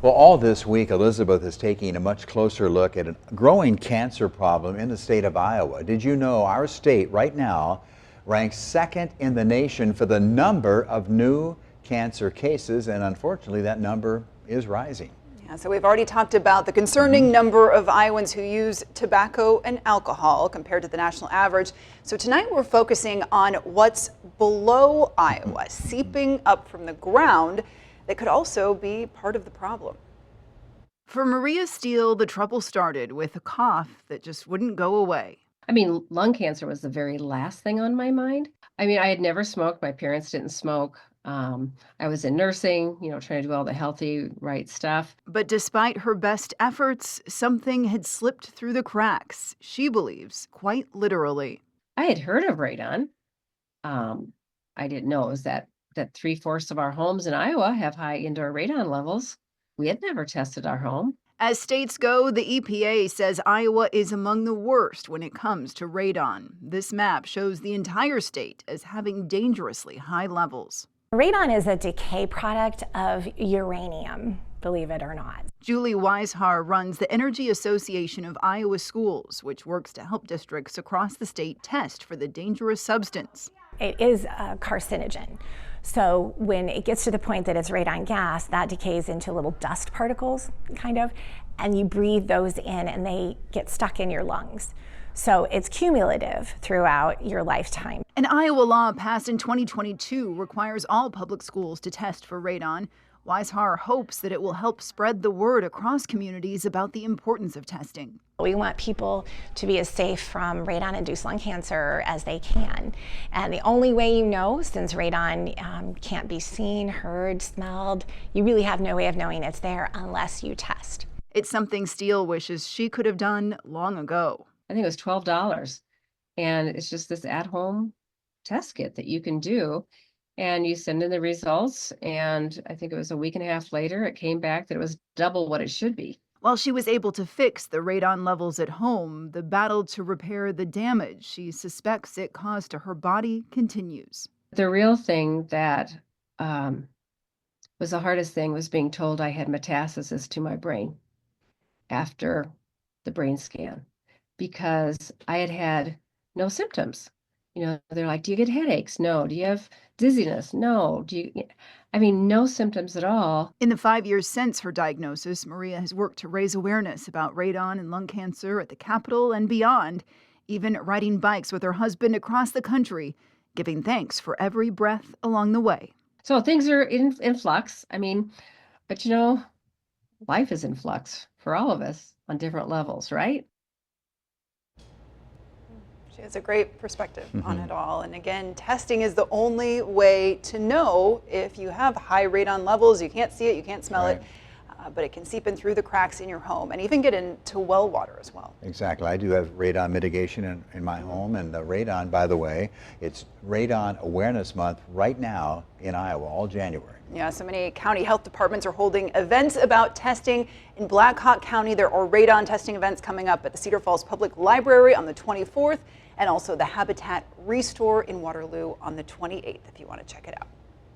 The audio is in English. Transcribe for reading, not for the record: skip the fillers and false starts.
Well, all this week, Elizabeth is taking a much closer look at a growing cancer problem in the state of Iowa. Did you know our state right now ranks second in the nation for the number of new cancer cases, and unfortunately that number is rising. Yeah, so we've already talked about the concerning number of Iowans who use tobacco and alcohol compared to the national average. So tonight we're focusing on what's below Iowa, seeping up from the ground, that could also be part of the problem. For Maria Steele, the trouble started with a cough that just wouldn't go away. I mean, lung cancer was the very last thing on my mind. I mean, I had never smoked. My parents didn't smoke. I was in nursing, trying to do all the healthy, right stuff. But despite her best efforts, something had slipped through the cracks. She believes, quite literally. I had heard of radon. I didn't know it was that 3/4 of our homes in Iowa have high indoor radon levels. We had never tested our home. As states go, the EPA says Iowa is among the worst when it comes to radon. This map shows the entire state as having dangerously high levels. Radon is a decay product of uranium, believe it or not. Julie Weishar runs the Energy Association of Iowa Schools, which works to help districts across the state test for the dangerous substance. It is a carcinogen. So when it gets to the point that it's radon gas, that decays into little dust particles, kind of, and you breathe those in and they get stuck in your lungs. So it's cumulative throughout your lifetime. An Iowa law passed in 2022 requires all public schools to test for radon. Weishar hopes that it will help spread the word across communities about the importance of testing. We want people to be as safe from radon-induced lung cancer as they can. And the only way you know, since radon can't be seen, heard, smelled, you really have no way of knowing it's there unless you test. It's something Steele wishes she could have done long ago. I think it was $12. And it's just this at-home test kit that you can do. And you send in the results, and I think it was a week and a half later, it came back that it was double what it should be. While she was able to fix the radon levels at home, the battle to repair the damage she suspects it caused to her body continues. The real thing that was the hardest thing was being told I had metastasis to my brain after the brain scan, because I had had no symptoms. They're like, do you get headaches? No. Do you have dizziness? No. No symptoms at all. In the 5 years since her diagnosis, Maria has worked to raise awareness about radon and lung cancer at the Capitol and beyond, even riding bikes with her husband across the country, giving thanks for every breath along the way. So things are in flux. But life is in flux for all of us on different levels, right? She has a great perspective on it all. And again, testing is the only way to know if you have high radon levels. You can't see it, you can't smell it, but it can seep in through the cracks in your home and even get into well water as well. Exactly. I do have radon mitigation in my home, and the radon, by the way, it's Radon Awareness Month right now in Iowa, all January. Yeah, so many county health departments are holding events about testing. In Black Hawk County, there are radon testing events coming up at the Cedar Falls Public Library on the 24th, and also the Habitat Restore in Waterloo on the 28th, if you want to check it out.